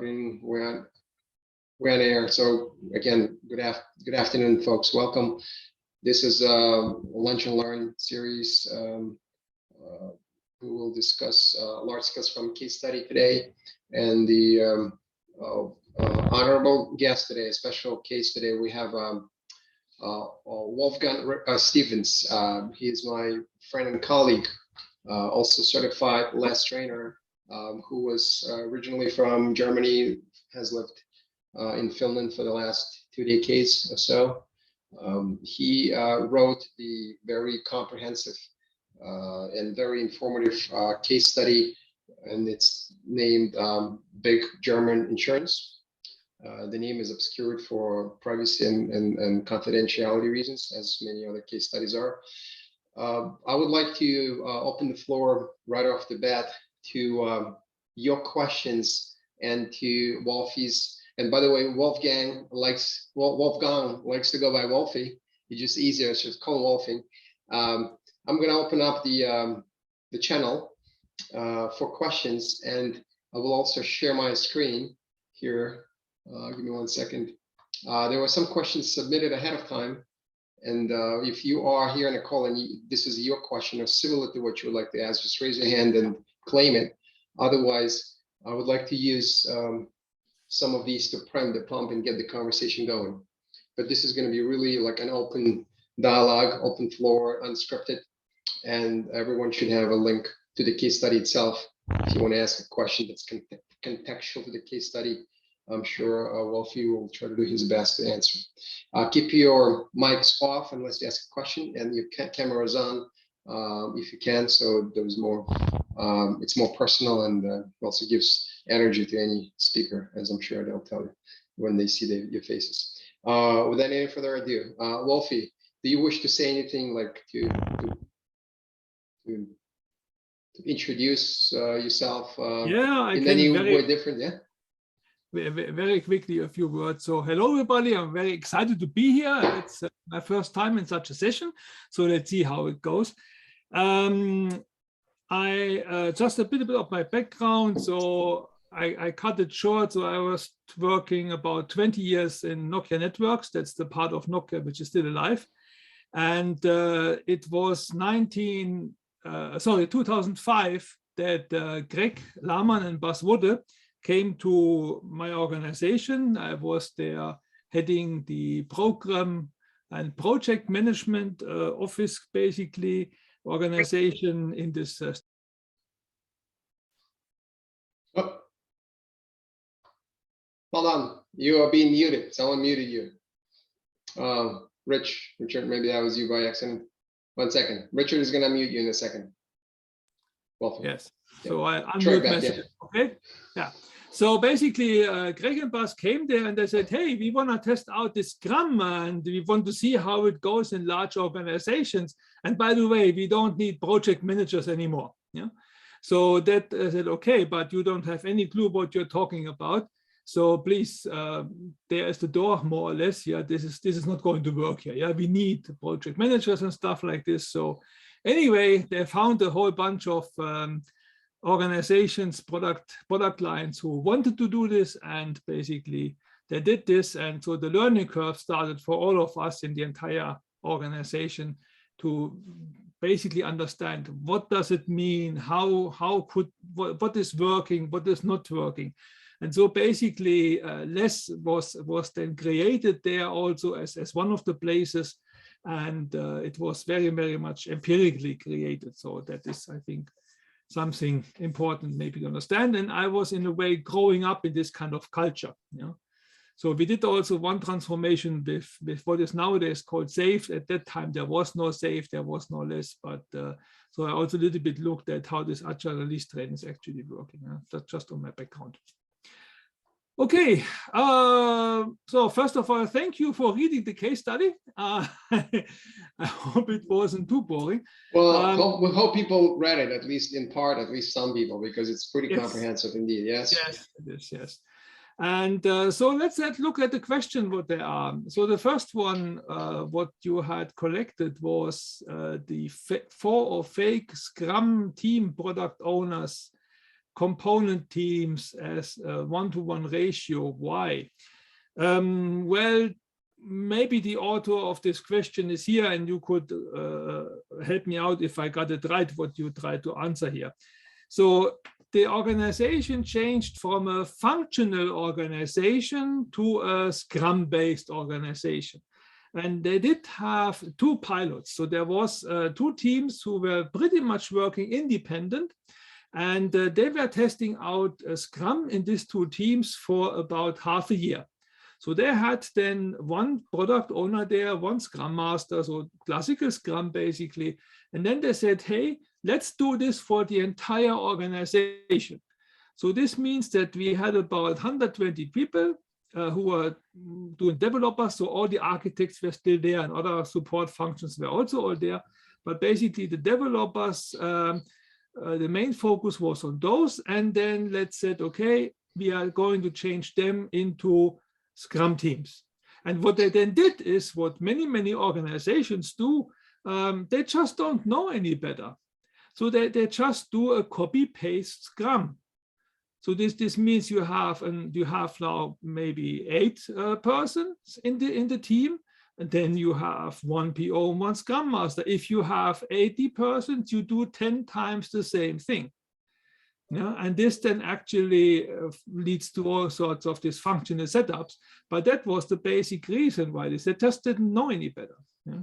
recording. We're on air. So again, good afternoon, folks. Welcome. This is a Lunch and Learn series. We will discuss large-scale Scrum case study today, and the honorable guest today, a special case today. We have Wolfgang Steffens. He is my friend and colleague, also certified LAS trainer, who was originally from Germany, has lived in Finland for the last 2 decades or so. He wrote the very comprehensive and very informative case study, and it's named Big German Insurance. The name is obscured for privacy and confidentiality reasons, as many other case studies are. I would like to open the floor right off the bat to your questions and to Wolfie's. And by the way, Wolfgang likes to go by Wolfie. It's just easier, so just call Wolfie. I'm going to open up the channel for questions, and I will also share my screen here. Give me 1 second. There were some questions submitted ahead of time, and if you are here in a call and this is your question or similar to what you would like to ask, just raise your hand and claim it. Otherwise, I would like to use some of these to prime the pump and get the conversation going. But this is going to be really like an open dialogue, open floor, unscripted, and everyone should have a link to the case study itself. If you want to ask a question that's contextual to the case study, I'm sure Wolfie will try to do his best to answer. Keep your mics off unless you ask a question, and your cameras on if you can, so there's more. It's more personal, and also gives energy to any speaker, as I'm sure they'll tell you when they see your faces. Without any further ado, Wolfie, do you wish to say anything, like to introduce yourself in any way different? Yeah. Very quickly, a few words. So hello, everybody. I'm very excited to be here. It's my first time in such a session. So let's see how it goes. I just a bit of my background. So I cut it short. So I was working about 20 years in Nokia Networks. That's the part of Nokia which is still alive. And it was 2005 that Greg Lahmann and Bas Wodde came to my organization. I was there heading the program and project management office, basically, organization in this. Hold on, you are being muted. Someone muted you. Richard, maybe that was you by accident. 1 second. Richard is going to mute you in a second. Welcome. Yes. Yeah. So I unmute myself. Yeah. Okay. Yeah. So basically, Greg and Bas came there and they said, hey, we want to test out this Scrum and we want to see how it goes in large organizations. And by the way, we don't need project managers anymore. Yeah. So that I said, okay, but you don't have any clue what you're talking about. So please, there is the door, more or less. Yeah, this is not going to work here. Yeah, we need project managers and stuff like this. So anyway, they found a whole bunch of organizations, product lines who wanted to do this, and basically they did this. And so the learning curve started for all of us in the entire organization to basically understand what does it mean, what is working, what is not working. And so basically LESS was then created there also as one of the places, and it was very, very much empirically created. So that is, I think, something important maybe to understand. And I was in a way growing up in this kind of culture. You know? So we did also one transformation with what is nowadays called SAFe. At that time, there was no SAFe, there was no LESS, but so I also a little bit looked at how this agile release train is actually working. That's just on my background. Okay, so first of all, thank you for reading the case study. I hope it wasn't too boring. Well, we hope people read it, at least in part, at least some people, because it's pretty comprehensive indeed, yes? Yes, it is, yes. And so let's look at the question what there are. So the first one, what you had collected was the 4 or fake Scrum team product owners component teams as a one-to-one ratio. Why? Well, maybe the author of this question is here, and you could help me out if I got it right, what you tried to answer here. So the organization changed from a functional organization to a Scrum-based organization. And they did have 2 pilots. So there was 2 teams who were pretty much working independent, and they were testing out Scrum in these 2 teams for about half a year. So they had then 1 product owner there, 1 Scrum Master, so classical Scrum basically. And then they said, hey, let's do this for the entire organization. So this means that we had about 120 people who were doing developers. So all the architects were still there and other support functions were also all there. But basically the developers, the main focus was on those. And then let's say, okay, we are going to change them into Scrum teams. And what they then did is what many organizations do, they just don't know any better. So they just do a copy-paste Scrum. So this means you have now maybe 8 persons in the team, and then you have 1 PO, 1 Scrum Master. If you have 80 persons, you do 10 times the same thing. Yeah, and this then actually leads to all sorts of dysfunctional setups. But that was the basic reason why they just didn't know any better. Yeah?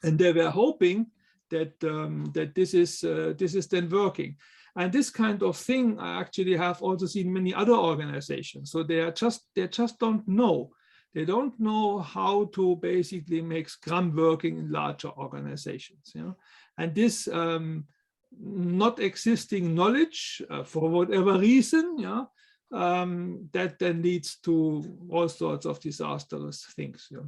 And they were hoping that that this is then working. And this kind of thing I actually have also seen many other organizations. So they just don't know. They don't know how to basically make Scrum working in larger organizations. You know? And this not existing knowledge for whatever reason, yeah, that then leads to all sorts of disastrous things. Yeah.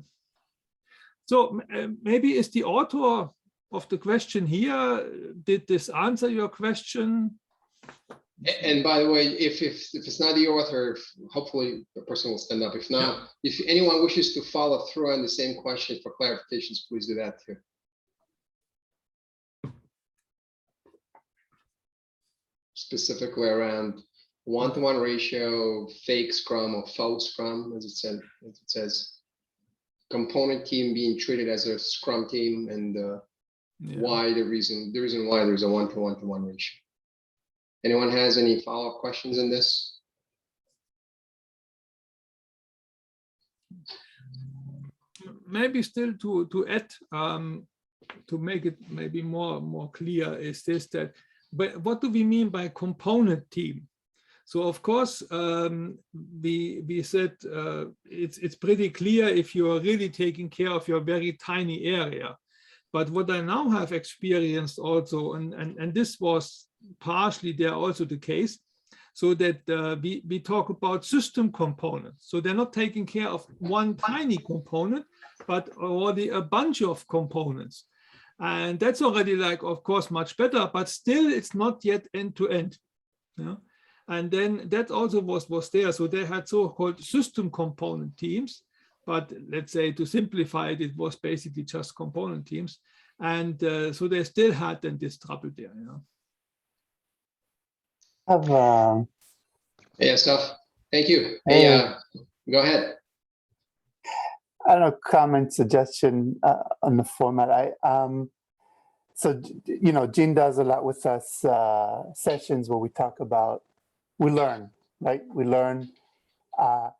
So maybe is the author of the question here, did this answer your question? And by the way, if it's not the author, hopefully the person will stand up. If not, if anyone wishes to follow through on the same question for clarifications, please do that too. Specifically around one-to-one ratio, fake Scrum or faux Scrum, as it says, component team being treated as a Scrum team, and why the reason why there's a one-to-one ratio. Anyone has any follow-up questions in this? Maybe still to add, to make it maybe more clear, is this that, but what do we mean by component team? So of course, we said it's pretty clear if you are really taking care of your very tiny area. But what I now have experienced also, and this was partially there also the case, so that we talk about system components. So they're not taking care of one tiny component, but already a bunch of components. And that's already, like, of course, much better, but still it's not yet end-to-end. Yeah? And then that also was there. So they had so-called system component teams, but let's say to simplify it, it was basically just component teams. And so they still had then this trouble there. You know? Yeah, stuff. Thank you. Hey, go ahead. I don't know, comment, suggestion on the format. So, you know, Gene does a lot with us sessions where we talk about, we learn, right? We learn. I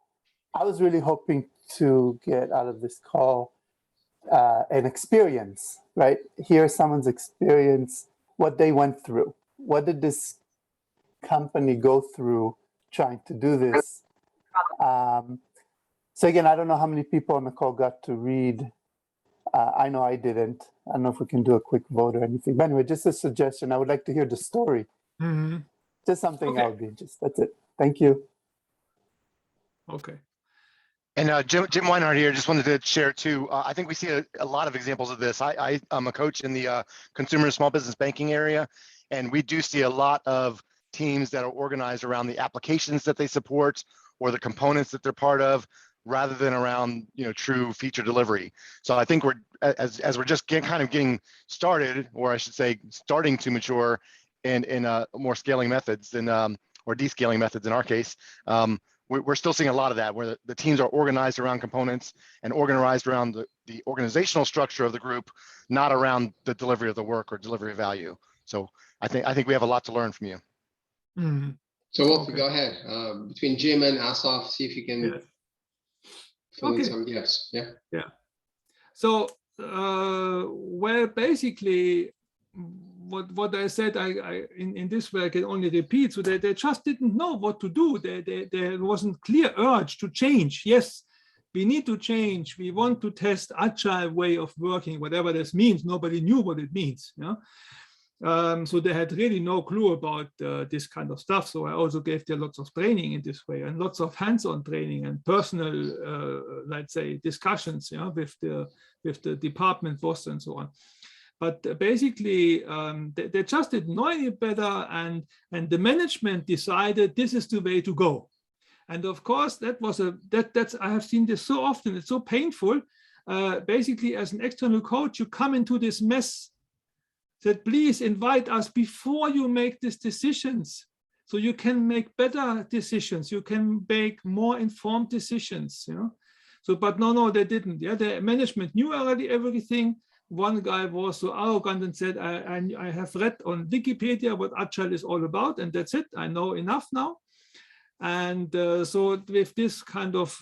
was really hoping to get out of this call an experience, right? Hear someone's experience, what they went through. What did this company go through trying to do this? So again, I don't know how many people on the call got to read. I know I didn't. I don't know if we can do a quick vote or anything. But anyway, just a suggestion. I would like to hear the story. Mm-hmm. Just something I would be interested. That's it. Thank you. Okay. And Jim Weinhardt here, just wanted to share too. I think we see a lot of examples of this. I'm a coach in the consumer and small business banking area, and we do see a lot of teams that are organized around the applications that they support or the components that they're part of, rather than around, you know, true feature delivery. So I think we're, as we're just kind of getting started, or I should say starting to mature, in more scaling methods than or descaling methods in our case. We're still seeing a lot of that, where the teams are organized around components and organized around the organizational structure of the group, not around the delivery of the work or delivery of value. So I think we have a lot to learn from you. Mhm. So Wolfie, Okay. go ahead. Between Jim and Asaf, see if you can Yes. fill in Okay. some gaps. Yeah. So, well, basically, what I said, I in this way I can only repeat. So they just didn't know what to do. There wasn't clear urge to change. Yes, we need to change. We want to test agile way of working, whatever this means. Nobody knew what it means. Yeah. So they had really no clue about this kind of stuff. So I also gave them lots of training in this way, and lots of hands-on training and personal, let's say, discussions, yeah, with the department boss and so on. But basically, they just didn't know any better, and the management decided this is the way to go. And of course, that's I have seen this so often. It's so painful. Basically, as an external coach, you come into this mess. That please invite us before you make these decisions, so you can make better decisions. You can make more informed decisions. You know. So, but no, they didn't. Yeah, the management knew already everything. One guy was so arrogant and said, I have read on Wikipedia what Agile is all about, and that's it. I know enough now. And so with this kind of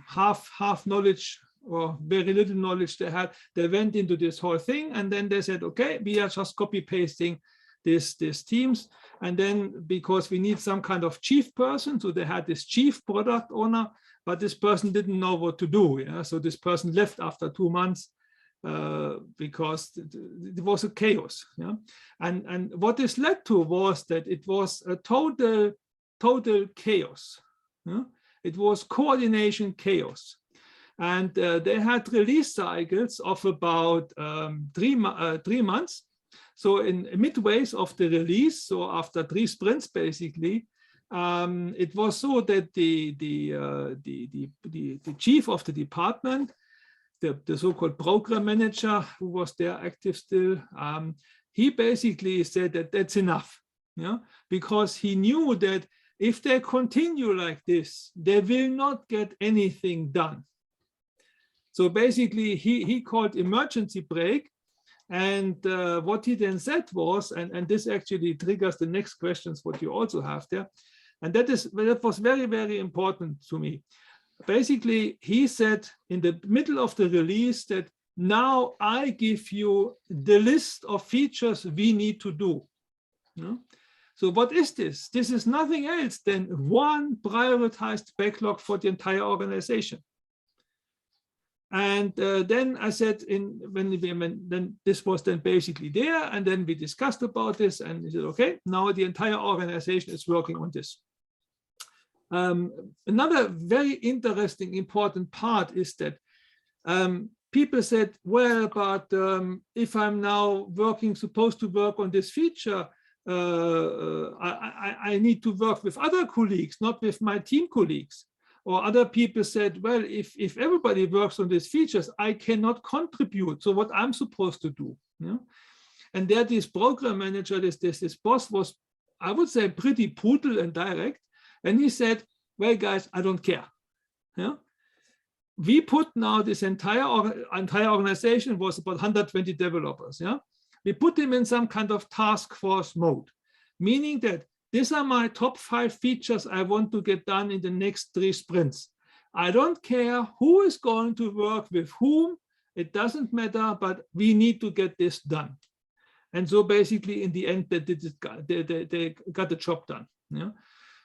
half knowledge or very little knowledge they had, they went into this whole thing, and then they said, okay, we are just copy pasting these teams. And then because we need some kind of chief person, so they had this chief product owner, but this person didn't know what to do. Yeah? So this person left after 2 months because it was a chaos. Yeah? And what this led to was that it was a total chaos. Yeah? It was coordination chaos. And they had release cycles of about 3 months. So in midways of the release, so after 3 sprints, basically, it was so that the chief of the department, the so-called program manager, who was there active still, he basically said that that's enough, yeah, because he knew that if they continue like this, they will not get anything done. So basically, he called emergency break. And what he then said was, and this actually triggers the next questions, what you also have there. And that was very, very important to me. Basically, he said in the middle of the release that now I give you the list of features we need to do. You know? So what is this? This is nothing else than one prioritized backlog for the entire organization. And then I said, then this was then basically there, and then we discussed about this, and he said, okay, now the entire organization is working on this. Another very interesting, important part is that people said, well, but if I'm now supposed to work on this feature, I need to work with other colleagues, not with my team colleagues. Or other people said, well, if everybody works on these features, I cannot contribute. So what I'm supposed to do? Yeah? And there, this program manager, this boss was, I would say, pretty brutal and direct. And he said, well, guys, I don't care. Yeah? We put now this entire organization was about 120 developers. Yeah? We put them in some kind of task force mode, meaning that these are my top 5 features I want to get done in the next 3 sprints. I don't care who is going to work with whom. It doesn't matter, but we need to get this done. And so basically, in the end, they got the job done. Yeah?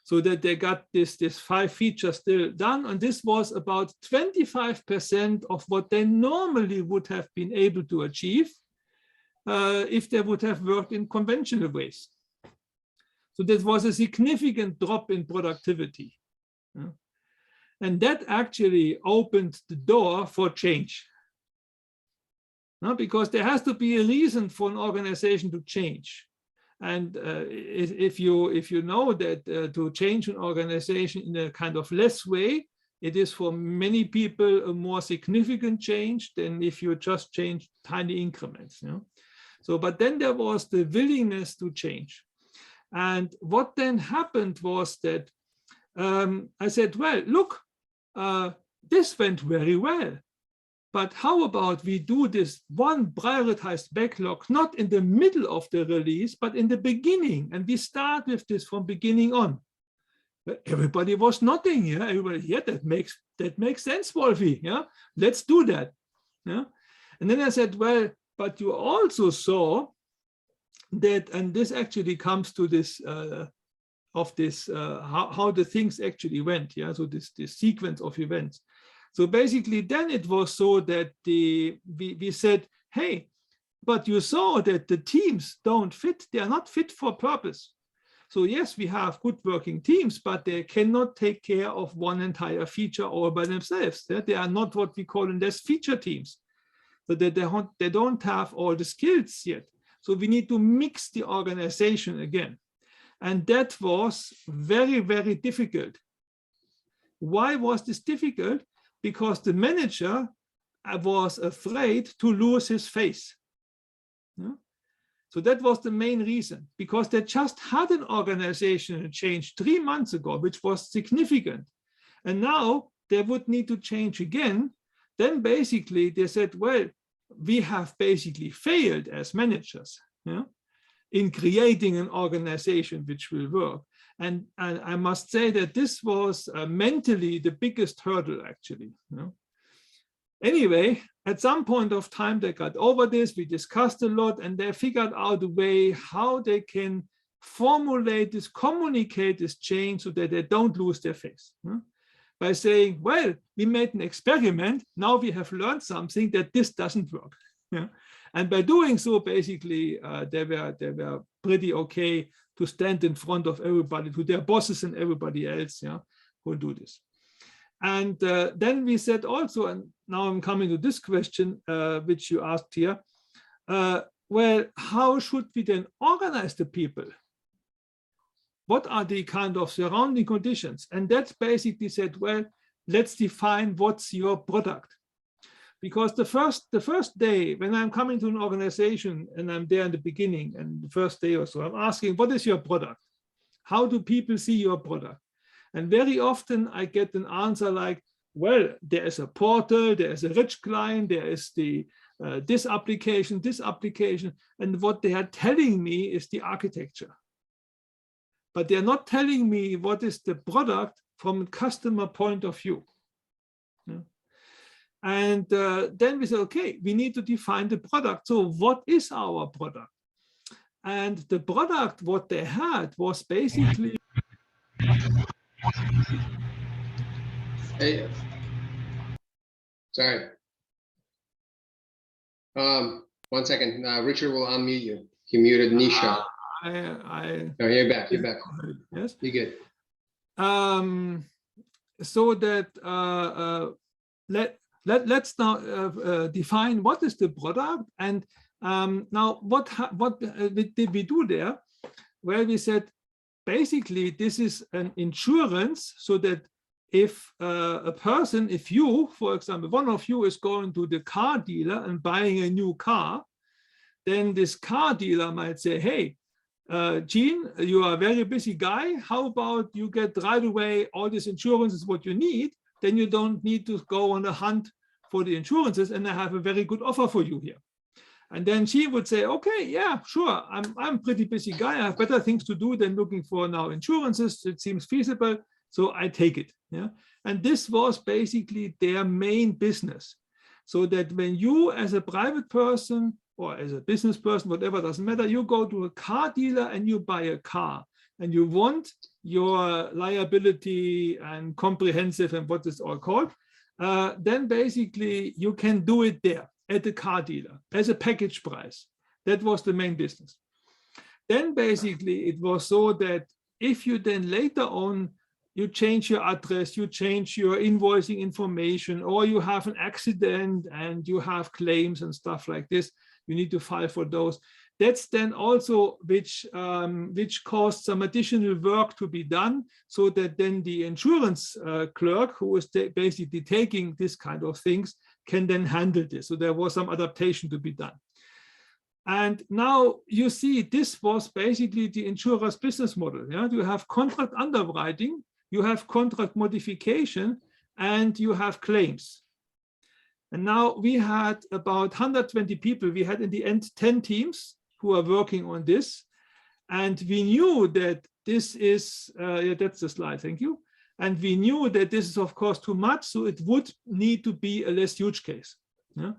So that they got this 5 features still done. And this was about 25% of what they normally would have been able to achieve if they would have worked in conventional ways. So that was a significant drop in productivity. Yeah. And that actually opened the door for change. Because there has to be a reason for an organization to change. And if you know that to change an organization in a kind of less way, it is for many people a more significant change than if you just change tiny increments. You know? So, but then there was the willingness to change. And what then happened was that I said, well, look, this went very well. But how about we do this one prioritized backlog, not in the middle of the release, but in the beginning. And we start with this from beginning on. Everybody was nodding. Yeah, everybody, yeah, that makes sense, Wolfie. Yeah, let's do that. Yeah. And then I said, well, but you also saw that, and this actually comes to this how the things actually went. Yeah, so this sequence of events. So basically, then it was so that we said, hey, but you saw that the teams don't fit. They are not fit for purpose. So yes, we have good working teams, but they cannot take care of one entire feature all by themselves. They are not what we call in this feature teams. So that they don't have all the skills yet. So we need to mix the organization again. And that was very, very difficult. Why was this difficult? Because the manager was afraid to lose his face. Yeah? So that was the main reason, because they just had an organizational change 3 months ago, which was significant. And now they would need to change again. Then basically they said, well, we have basically failed as managers, yeah, in creating an organization which will work. And I must say that this was mentally the biggest hurdle, actually. You know? Anyway, at some point of time, they got over this. We discussed a lot, and they figured out a way how they can formulate this, communicate this change so that they don't lose their face. You know? By saying, well, we made an experiment. Now we have learned something that this doesn't work. Yeah? And by doing so, basically, they were pretty okay to stand in front of everybody, to their bosses and everybody else, yeah, who do this. And then we said also, and now I'm coming to this question, which you asked here, well, how should we then organize the people? What are the kind of surrounding conditions? And that basically said, well, let's define what's your product. Because the first day when I'm coming to an organization and I'm there in the beginning and the first day or so, I'm asking, what is your product? How do people see your product? And very often I get an answer like, well, there is a portal, there is a rich client, there is the this application, and what they are telling me is the architecture. But they're not telling me what is the product from a customer point of view. Yeah. And then we said, okay, we need to define the product. So what is our product? And the product, what they had was basically... Hey, sorry. 1 second. Richard will unmute you. He muted Nisha. No, you're back. You're back. Yes. You're good. So that let's now define what is the product. And now what did we do there? Well, we said basically this is an insurance, so that if a person, if you, for example, one of you is going to the car dealer and buying a new car, then this car dealer might say, hey, Gene, you are a very busy guy. How about you get right away all this insurance is what you need? Then you don't need to go on a hunt for the insurances, and I have a very good offer for you here. And then she would say, okay, yeah, sure. I'm a pretty busy guy. I have better things to do than looking for now insurances. It seems feasible, so I take it. Yeah. And this was basically their main business. So that when you as a private person or as a business person, whatever, doesn't matter, you go to a car dealer and you buy a car and you want your liability and comprehensive and what is all called, then basically you can do it there at the car dealer as a package price. That was the main business. Then basically it was so that if you then later on, you change your address, you change your invoicing information, or you have an accident and you have claims and stuff like this, you need to file for those. That's then also which caused some additional work to be done, so that then the insurance clerk, who is basically taking this kind of things, can then handle this. So there was some adaptation to be done. And now you see this was basically the insurer's business model. Yeah? You have contract underwriting, you have contract modification, and you have claims. And now we had about 120 people. We had in the end 10 teams who are working on this. And we knew that this is, yeah, that's the slide, thank you. And we knew that this is of course too much, so it would need to be a less huge case. Yeah?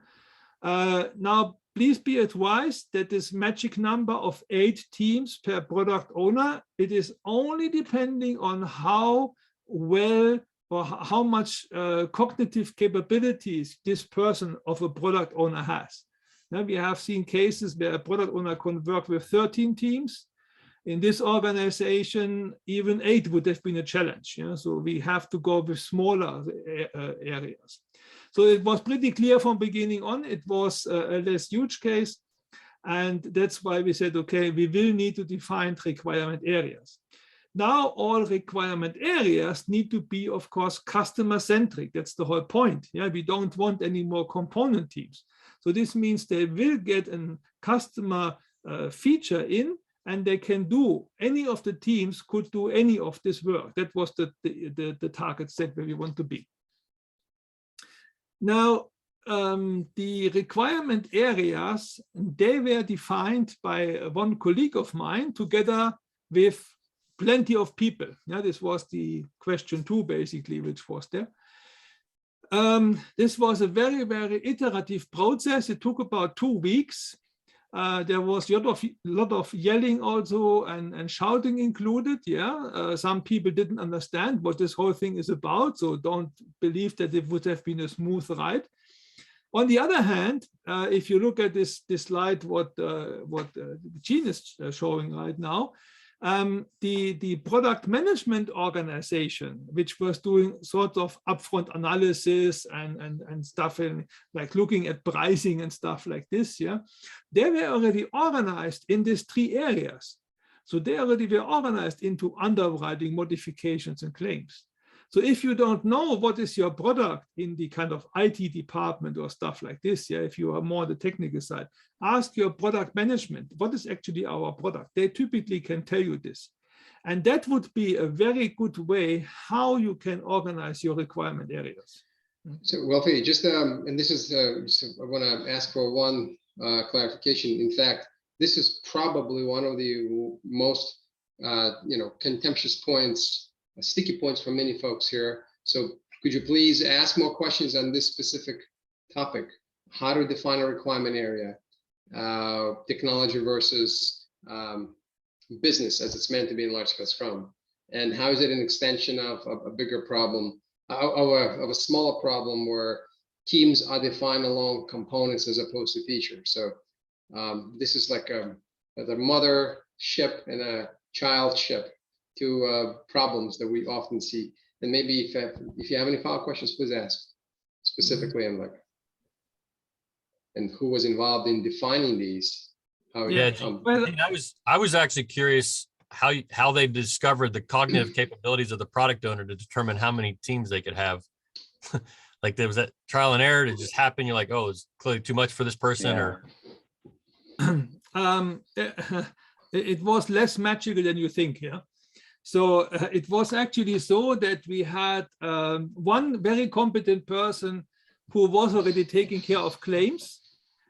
Now, please be advised that this magic number of 8 teams per product owner, it is only depending on how well or how much cognitive capabilities this person of a product owner has. Now, we have seen cases where a product owner can work with 13 teams. In this organization, even 8 would have been a challenge. Yeah? So we have to go with smaller areas. So it was pretty clear from beginning on, it was a less huge case. And that's why we said, okay, we will need to define requirement areas. Now all requirement areas need to be, of course, customer centric. That's the whole point. Yeah, we don't want any more component teams. So this means they will get a customer feature in, and they can do, any of the teams could do any of this work. That was the target set where we want to be. Now, the requirement areas, they were defined by one colleague of mine together with plenty of people. Yeah, this was the question 2, basically, which was there. This was a very, very iterative process. It took about 2 weeks. There was a lot of yelling also and shouting included. Yeah, some people didn't understand what this whole thing is about, so don't believe that it would have been a smooth ride. On the other hand, if you look at this slide, what Gene is showing right now, the product management organization, which was doing sort of upfront analysis and stuff, like looking at pricing and stuff like this, yeah, they were already organized in these 3 areas. So they already were organized into underwriting, modifications, and claims. So if you don't know what is your product in the kind of IT department or stuff like this, yeah, if you are more the technical side, ask your product management, what is actually our product? They typically can tell you this. And that would be a very good way how you can organize your requirement areas. So, Wolfie, just, and this is, I want to ask for one clarification. In fact, this is probably one of the most, contentious points, sticky points for many folks here. So could you please ask more questions on this specific topic? How to define a requirement area, technology versus business as it's meant to be in large-scale Scrum, and how is it an extension of a bigger problem, of a smaller problem where teams are defined along components as opposed to features. So this is like the mother ship and a child ship to problems that we often see. And maybe if you have any follow-up questions, please ask specifically on like, and who was involved in defining these. Yeah, I was actually curious how they discovered the cognitive capabilities of the product owner to determine how many teams they could have. Like there was that trial and error to just happen. You're like, oh, it's clearly too much for this person, yeah. Or it was less magical than you think. Yeah. So it was actually so that we had one very competent person who was already taking care of claims.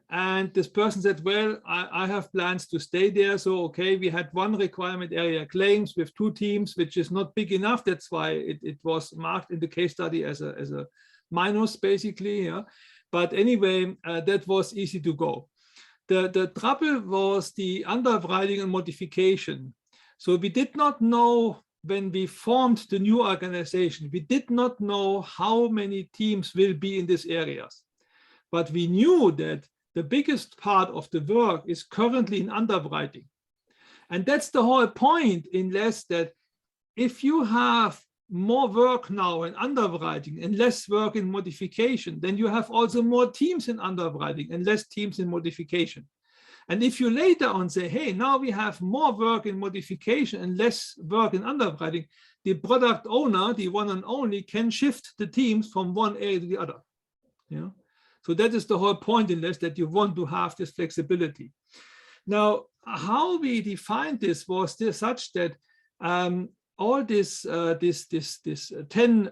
And this person said, well, I have plans to stay there. So, okay, we had one requirement area claims with 2 teams, which is not big enough. That's why it was marked in the case study as a minus, basically. Yeah. But anyway, that was easy to go. The trouble was the underwriting and modification. So we did not know when we formed the new organization, we did not know how many teams will be in these areas. But we knew that the biggest part of the work is currently in underwriting. And that's the whole point in less that if you have more work now in underwriting and less work in modification, then you have also more teams in underwriting and less teams in modification. And if you later on say, hey, now we have more work in modification and less work in underwriting, the product owner, the one and only, can shift the teams from one area to the other. Yeah. So that is the whole point in this, that you want to have this flexibility. Now, how we defined this was such that all this 10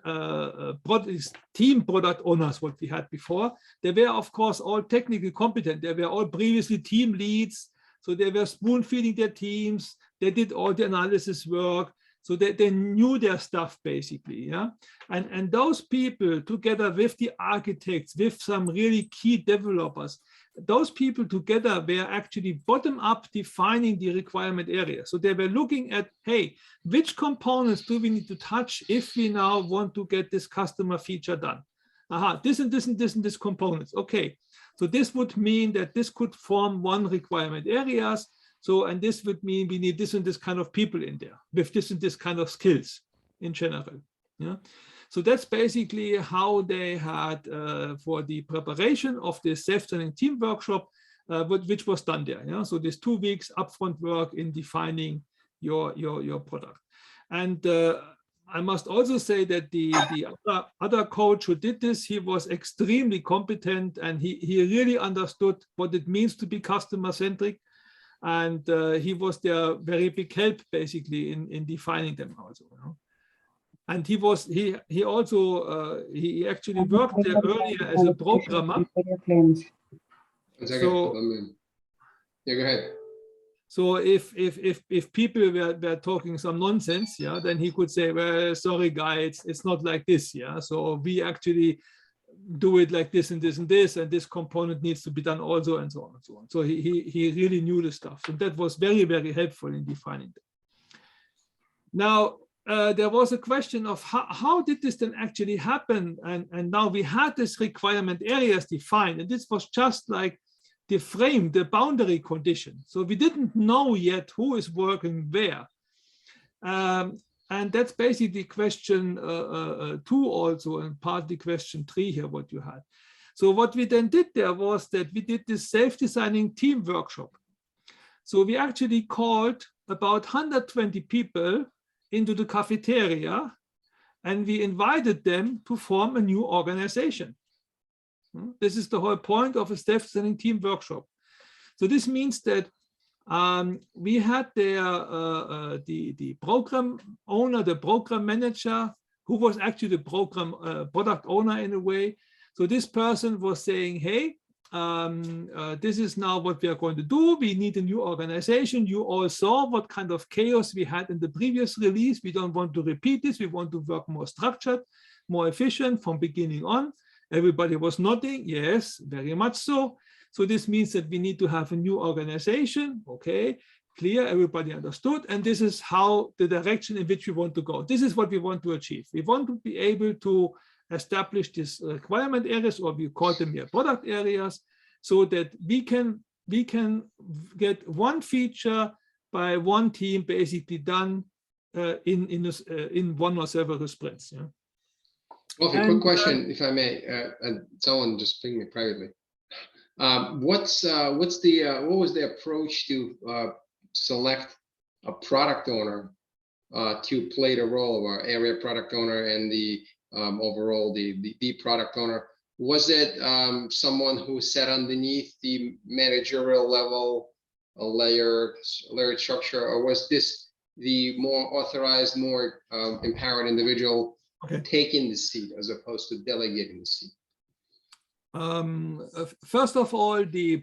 team product owners, what we had before, they were of course all technically competent. They were all previously team leads, so they were spoon feeding their teams. They did all the analysis work, so they knew their stuff basically. Yeah, and those people together with the architects, with some really key developers, those people together were actually bottom up defining the requirement area. So they were looking at, hey, which components do we need to touch if we now want to get this customer feature done? Aha, this and this and this and this components. Okay, so this would mean that this could form one requirement areas. So, and this would mean we need this and this kind of people in there with this and this kind of skills in general. Yeah. So that's basically how they had for the preparation of the self-serving team workshop, which was done there. Yeah? So this 2 weeks upfront work in defining your product. And I must also say that the other coach who did this, he was extremely competent, and he really understood what it means to be customer-centric. And he was their very big help basically in defining them also. You know? And he actually worked there earlier as a programmer. So, yeah, go ahead. So if people were talking some nonsense, yeah, then he could say, well, sorry guys, it's not like this, yeah. So we actually do it like this and this and this, and this component needs to be done also, and so on and so on. So he really knew the stuff. So that was very, very helpful in defining them. Now, there was a question of how did this then actually happen? And now we had this requirement areas defined, and this was just like the frame, the boundary condition. So we didn't know yet who is working where. And that's basically question 2 also, and partly question 3 here, what you had. So what we then did there was that we did this self-designing team workshop. So we actually called about 120 people into the cafeteria, and we invited them to form a new organization. This is the whole point of a self-designing team workshop. So this means that we had there the program owner, the program manager, who was actually the program product owner in a way. So this person was saying, hey, this is now what we are going to do. We need a new organization. You all saw what kind of chaos we had in the previous release. We don't want to repeat this. We want to work more structured, more efficient from beginning on. Everybody was nodding. Yes, very much so. So this means that we need to have a new organization. Okay, clear, everybody understood. And this is how the direction in which we want to go. This is what we want to achieve. We want to be able to establish these requirement areas, or we call them here product areas, so that we can get one feature by one team basically done in one or several sprints. Yeah. Okay, quick question, if I may, and someone just pinged me privately. What was the approach to select a product owner to play the role of our area product owner and the overall the product owner? Was it someone who sat underneath the managerial level, a layered structure, or was this the more authorized, more empowered individual taking the seat as opposed to delegating the seat? First of all, the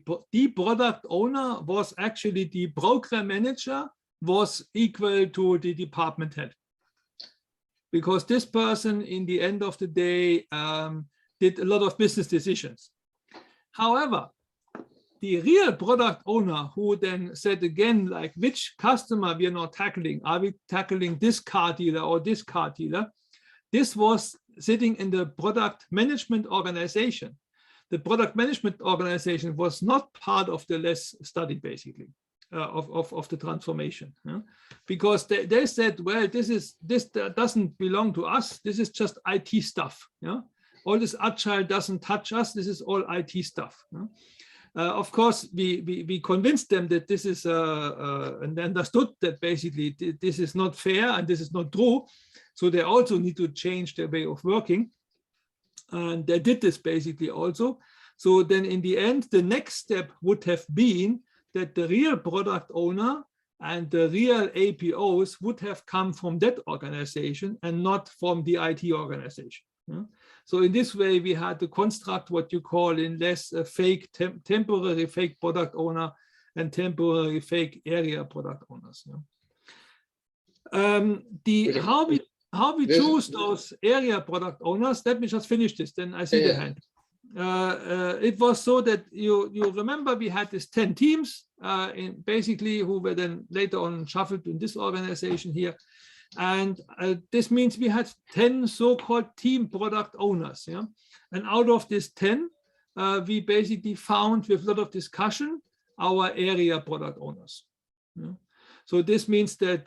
product owner was actually the program manager, was equal to the department head, because this person in the end of the day did a lot of business decisions. However, the real product owner who then said again, like, which customer we are not tackling, are we tackling this car dealer or this car dealer? This was sitting in the product management organization. The product management organization was not part of the LESS study, basically, of the transformation. Yeah? Because they said, well, this doesn't belong to us. This is just IT stuff. Yeah? All this agile doesn't touch us. This is all IT stuff. Yeah? Of course, we convinced them that this is, and understood that basically this is not fair and this is not true. So they also need to change their way of working. And they did this basically also. So then in the end, the next step would have been that the real product owner and the real APOs would have come from that organization and not from the IT organization. So in this way, we had to construct what you call in less a fake, temporary fake product owner and temporary fake area product owners. How we choose those area product owners, let me just finish this, then I see the hand. It was so that you remember we had these 10 teams basically who were then later on shuffled in this organization here. And this means we had 10 so-called team product owners. Yeah? And out of these 10, we basically found with a lot of discussion our area product owners. Yeah? So this means that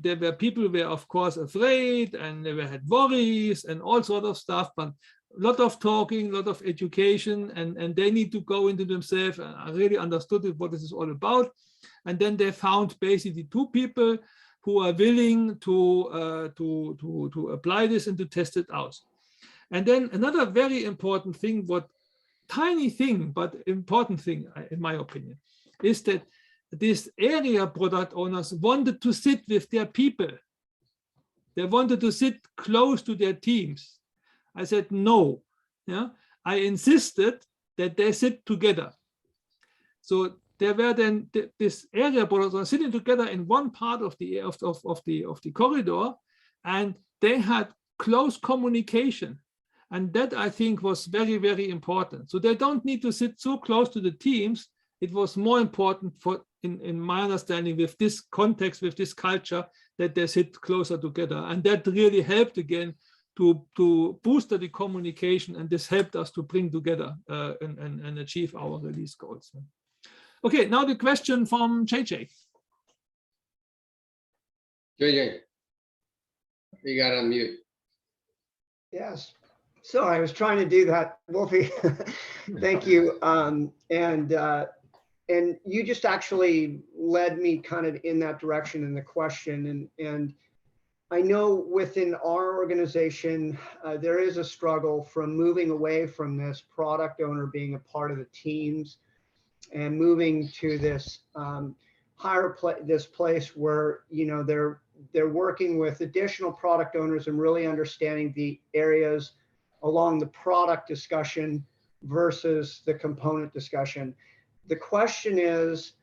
there were people who were, of course, afraid and they had worries and all sorts of stuff, but a lot of talking, a lot of education, and they need to go into themselves. I really understood what this is all about. And then they found basically 2 people who are willing to apply this and to test it out. And then another very important thing, tiny thing, but important thing, in my opinion, is that these area product owners wanted to sit with their people. They wanted to sit close to their teams. I said, no. Yeah? I insisted that they sit together. So there were then this area products are sitting together in one part of the corridor, and they had close communication. And that, I think, was very, very important. So they don't need to sit so close to the teams. It was more important in my understanding, with this context, with this culture, that they sit closer together. And that really helped again to boost the communication, and this helped us to bring together and achieve our release goals. Okay, now the question from JJ. JJ, you got on mute. Yes, so I was trying to do that, Wolfie. Thank you. And you just actually led me kind of in that direction in the question. And I know within our organization, there is a struggle from moving away from this product owner being a part of the teams and moving to this this place where, you know, they're working with additional product owners and really understanding the areas along the product discussion versus the component discussion. The question is,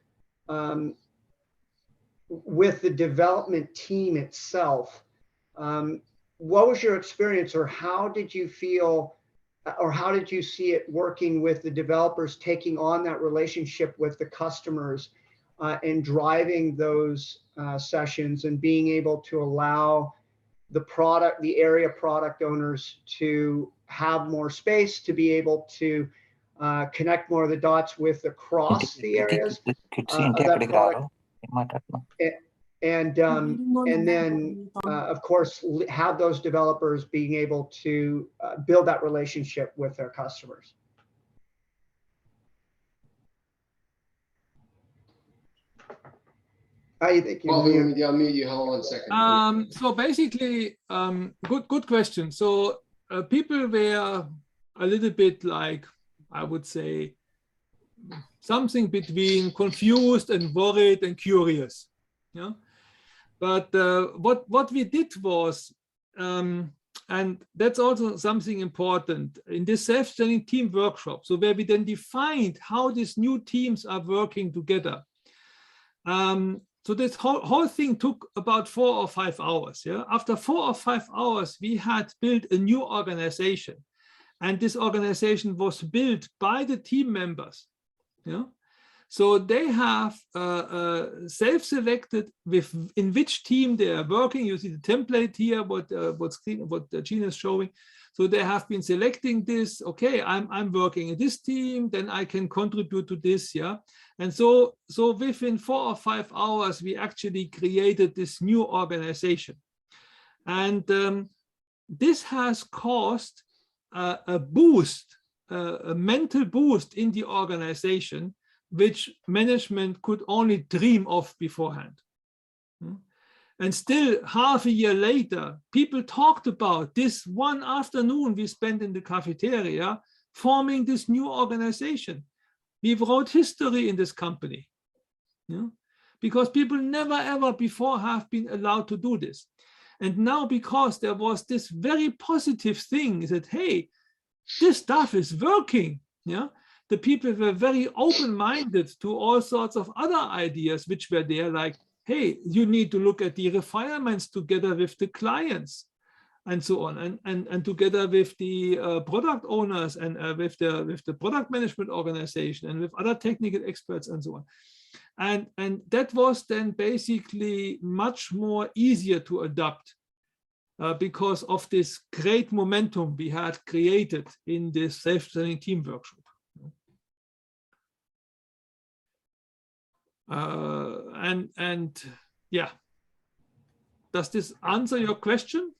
with the development team itself, what was your experience, or how did you feel, or how did you see it working with the developers taking on that relationship with the customers and driving those sessions and being able to allow the area product owners to have more space to be able to connect more of the dots with across the areas of that product, and then of course have those developers being able to build that relationship with their customers. How do you think? Well, I'll mute you. Hold on a second. So basically, good question. So people were a little bit like, I would say, something between confused and worried and curious. Yeah. But what we did was, and that's also something important in this self-studying team workshop. So where we then defined how these new teams are working together. So this whole thing took about 4 or 5 hours. Yeah. After 4 or 5 hours, we had built a new organization, and this organization was built by the team members. Yeah. So they have self-selected in which team they are working. You see the template here, what Gene is showing. So they have been selecting this. Okay, I'm working in this team, then I can contribute to this. Yeah, and so within 4 or 5 hours, we actually created this new organization, and this has caused a boost, a mental boost in the organization, which management could only dream of beforehand. And still, half a year later, people talked about this one afternoon we spent in the cafeteria forming this new organization. We wrote history in this company, because people never ever before have been allowed to do this. And now, because there was this very positive thing that, hey, this stuff is working, the people were very open-minded to all sorts of other ideas which were there, like, hey, you need to look at the refinements together with the clients and so on, and together with the product owners and with the product management organization and with other technical experts and so on. And that was then basically much more easier to adopt because of this great momentum we had created in this self-serving team workshop. And yeah, does this answer your question?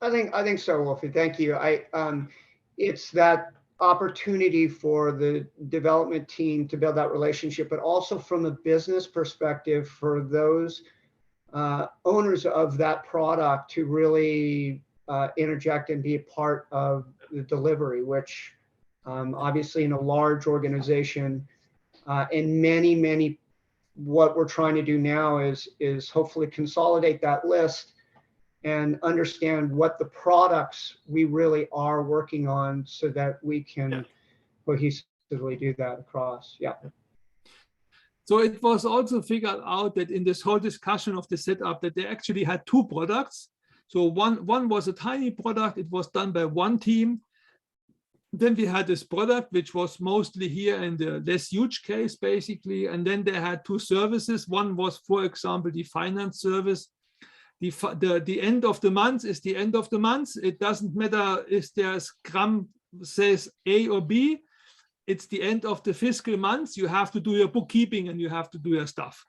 I think so, Wolfie. Thank you. It's that opportunity for the development team to build that relationship, but also from a business perspective for those owners of that product to really interject and be a part of the delivery, which obviously in a large organization and many, what we're trying to do now is hopefully consolidate that list and understand what the products we really are working on so that we can cohesively do that across. Yeah. So it was also figured out that in this whole discussion of the setup that they actually had two products. So one was a tiny product. It was done by one team. Then we had this product, which was mostly here in the less huge case, basically. And then they had two services. One was, for example, the finance service. The end of the month is the end of the month. It doesn't matter if their Scrum says A or B. It's the end of the fiscal month. You have to do your bookkeeping and you have to do your stuff.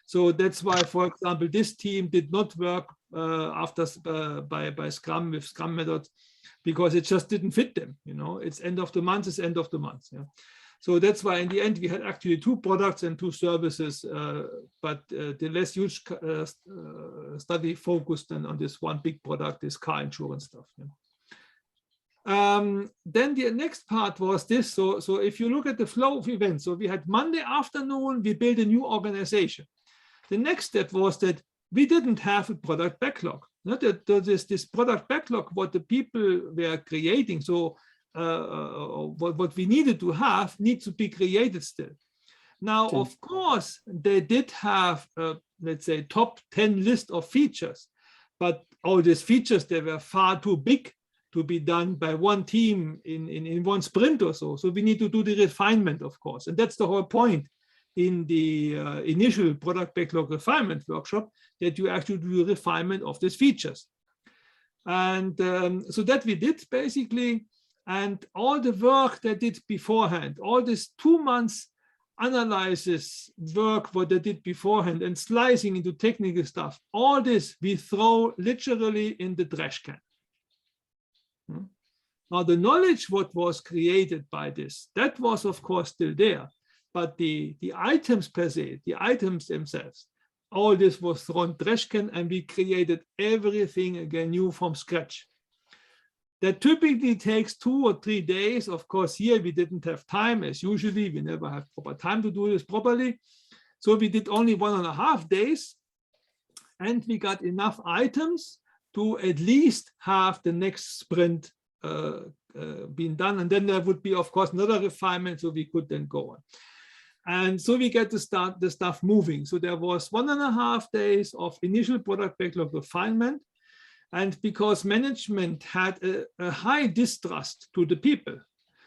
So that's why, for example, this team did not work by Scrum with Scrum methods because it just didn't fit them. It's end of the month is end of the month. So that's why in the end we had actually two products and two services, but the less huge study focused then on this one big product, this car insurance stuff. Then the next part was this. So if you look at the flow of events, so we had Monday afternoon, we built a new organization. The next step was that we didn't have a product backlog. This product backlog, what the people were creating. So what we needed to have needs to be created still. Now, of course, they did have, let's say, top 10 list of features, but all these features, they were far too big to be done by one team in one sprint or so. So we need to do the refinement, of course. And that's the whole point in the initial product backlog refinement workshop, that you actually do the refinement of these features. And so that we did basically, and all the work they did beforehand, all this 2 months analysis work, what they did beforehand and slicing into technical stuff, all this we throw literally in the trash can. Now the knowledge what was created by this, that was of course still there, but the items per se, the items themselves, all this was thrown trash can and we created everything again new from scratch. That typically takes 2 or 3 days. Of course, here we didn't have time, as usually, we never have proper time to do this properly. So we did only 1.5 days and we got enough items to at least have the next sprint been done. And then there would be, of course, another refinement, so we could then go on. And so we get to start the stuff moving. So there was 1.5 days of initial product backlog refinement. And because management had a high distrust to the people,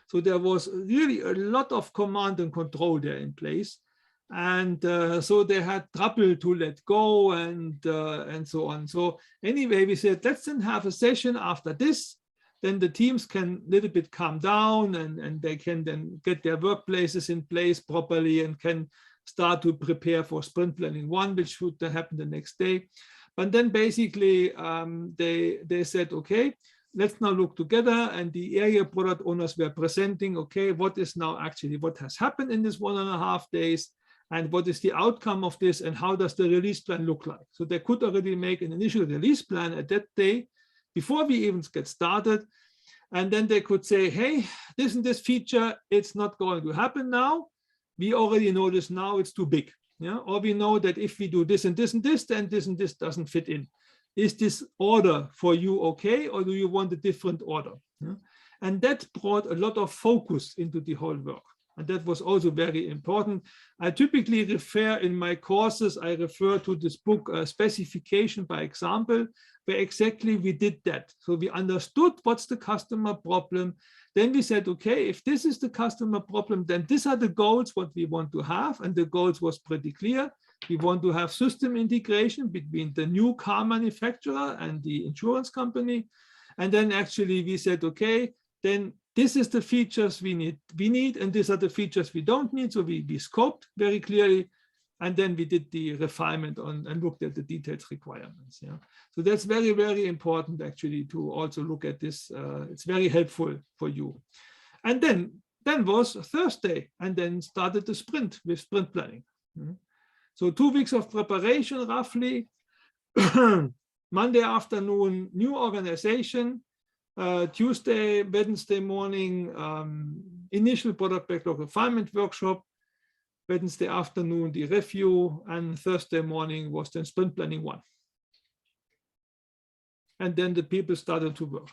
so there was really a lot of command and control there in place. And so they had trouble to let go and so on. So anyway, we said, let's then have a session after this. Then the teams can a little bit calm down and they can then get their workplaces in place properly and can start to prepare for sprint planning 1, which should then happen the next day. But then basically they said, okay, let's now look together. And the area product owners were presenting, okay, what is now actually what has happened in this 1.5 days and what is the outcome of this and how does the release plan look like? So they could already make an initial release plan at that day before we even get started. And then they could say, hey, this and this feature, it's not going to happen now. We already know this now, it's too big. Yeah? Or we know that if we do this and this and this, then this and this doesn't fit in. Is this order for you okay, or do you want a different order? Yeah? And that brought a lot of focus into the whole work. And that was also very important. I typically refer in my courses, I refer to this book, Specification by Example, where exactly we did that. So we understood what's the customer problem. Then we said, okay, if this is the customer problem, then these are the goals, what we want to have. And the goals was pretty clear. We want to have system integration between the new car manufacturer and the insurance company. And then actually we said, okay, then this is the features we need, and these are the features we don't need. So we scoped very clearly, and then we did the refinement on and looked at the detailed requirements. Yeah, so that's very, very important actually to also look at this. It's very helpful for you. And then was Thursday, and then started the sprint with sprint planning. So 2 weeks of preparation roughly. Monday afternoon, new organization. Tuesday, Wednesday morning, initial product backlog refinement workshop. Wednesday afternoon, the review, and Thursday morning was then sprint planning 1. And then the people started to work.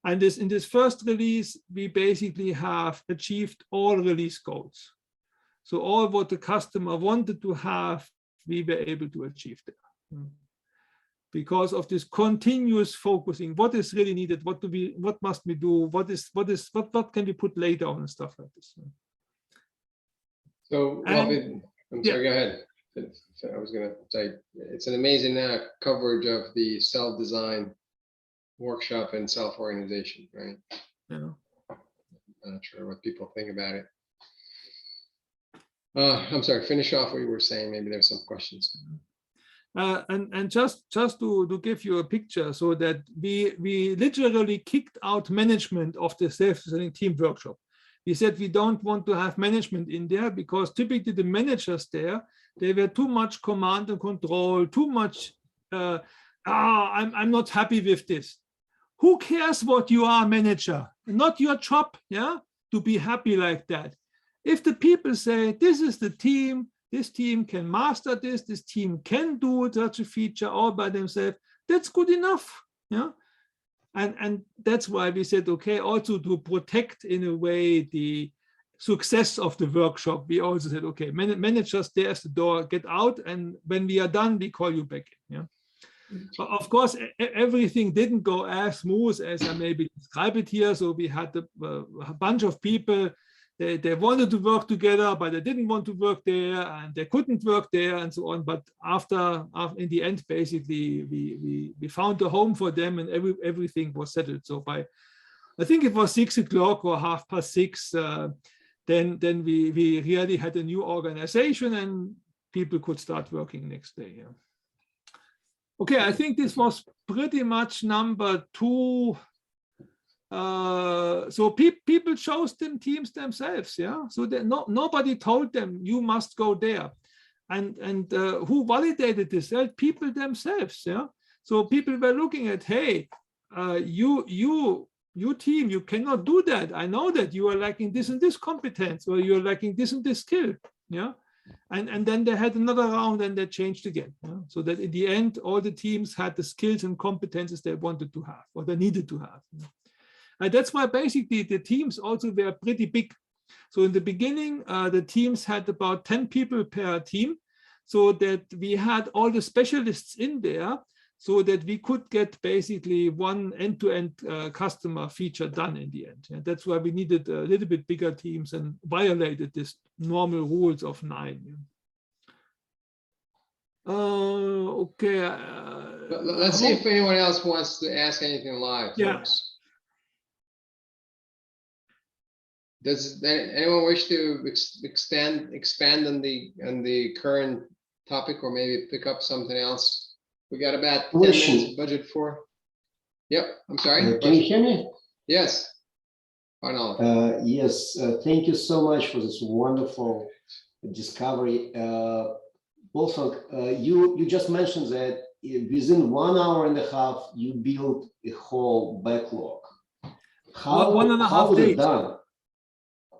And in this first release, we basically have achieved all release goals. So all what the customer wanted to have, we were able to achieve there. Because of this continuous focusing, what is really needed, what must we do, what can we put later on and stuff like this. So, Robin, I'm sorry, go ahead. I was going to say, it's an amazing coverage of the self-design workshop and self-organization, right? Yeah. I'm not sure what people think about it. I'm sorry, finish off what you were saying. Maybe there's some questions. And just to give you a picture, so that we literally kicked out management of the self-designing team workshop. We said we don't want to have management in there because typically the managers there, they were too much command and control, too much, I'm not happy with this. Who cares what you are, manager? Not your job, yeah, to be happy like that. If the people say, this is the team, this team can master this team can do such a feature all by themselves, that's good enough. Yeah. And that's why we said, okay, also to protect in a way the success of the workshop, we also said, okay, managers, there's the door, get out. And when we are done, we call you back in. Yeah. But of course, everything didn't go as smooth as I maybe describe it here. So we had a bunch of people. They wanted to work together, but they didn't want to work there, and they couldn't work there, and so on. But after in the end, basically, we found a home for them, and everything was settled. So by, I think it was 6 o'clock or 6:30, then we really had a new organization, and people could start working next day. Yeah. Okay, I think this was pretty much number 2. So people chose them teams themselves, yeah. So that nobody told them you must go there, and who validated this? People themselves, yeah. So people were looking at, hey, you team, you cannot do that. I know that you are lacking this and this competence, or you are lacking this and this skill, yeah. And then they had another round and they changed again, yeah? So that in the end, all the teams had the skills and competences they wanted to have or they needed to have. Yeah? And that's why basically the teams also were pretty big. So in the beginning, the teams had about 10 people per team, so that we had all the specialists in there, so that we could get basically one end-to-end customer feature done in the end. And that's why we needed a little bit bigger teams and violated this normal rules of 9. Okay. Let's see if anyone else wants to ask anything live. Yeah. Folks. Does anyone wish to expand on the current topic, or maybe pick up something else? We got about 10 minutes budget for. Yep, I'm sorry. Can you hear me? Yes. Arnold. Yes, thank you so much for this wonderful discovery. Wolfgang, you just mentioned that within 1.5 hours, you built a whole backlog. How, one and a half was it days. done?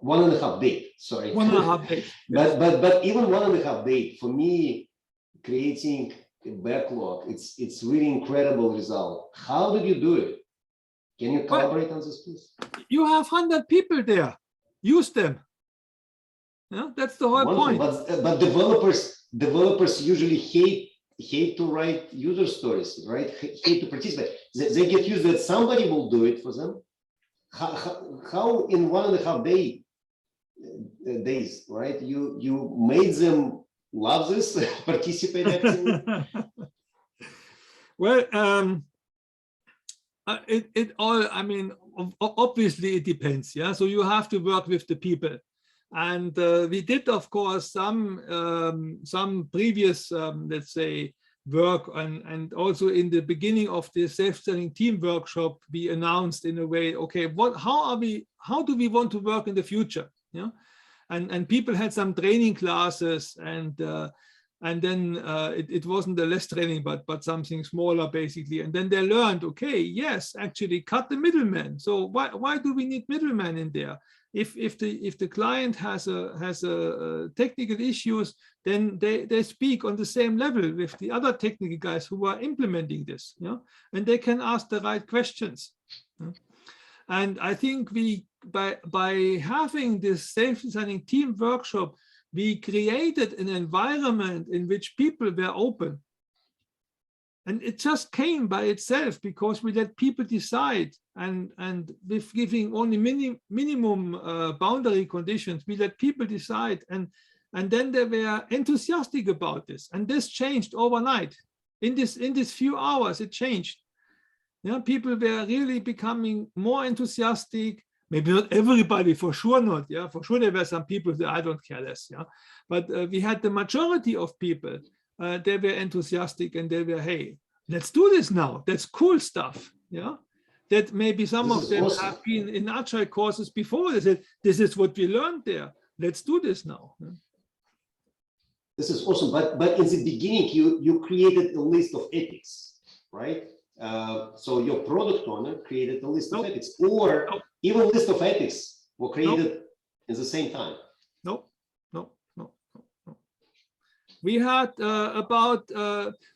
1.5 days, sorry. 1.5 days. Yes. But even 1.5 days, for me, creating a backlog, it's really incredible result. How did you do it? Can you collaborate on this, please? You have 100 people there. Use them. Yeah, that's the whole Wonderful. point. But developers usually hate to write user stories, right? Hate to participate. They get used that somebody will do it for them. How in 1.5 days, right? You made them love this, participate actively. Well, it all, I mean, obviously it depends. Yeah, so you have to work with the people. And we did, of course, some previous, let's say, work, and also in the beginning of the self-selling team workshop, we announced in a way, okay, how do we want to work in the future? Yeah, and people had some training classes, and then it wasn't a less training, but something smaller basically, and then they learned, okay, yes, actually cut the middleman. So why do we need middlemen in there? If the client has a technical issues, then they speak on the same level with the other technical guys who are implementing this, you know, and they can ask the right questions. And I think we, by having this self-designing team workshop, we created an environment in which people were open. And it just came by itself because we let people decide, and with giving only minimum boundary conditions, we let people decide, and then they were enthusiastic about this, and this changed overnight. In this few hours, it changed. Yeah, people were really becoming more enthusiastic. Maybe not everybody, for sure not. Yeah, for sure there were some people that I don't care less. Yeah, but we had the majority of people. They were enthusiastic, and they were, hey, let's do this now. That's cool stuff. Yeah, that maybe some of them awesome. have been in agile courses before. They said, this is what we learned there. Let's do this now. Yeah. This is awesome. But in the beginning, you created a list of ethics, right? So your product owner created a list of ethics, or even list of ethics were created at the same time. No. We had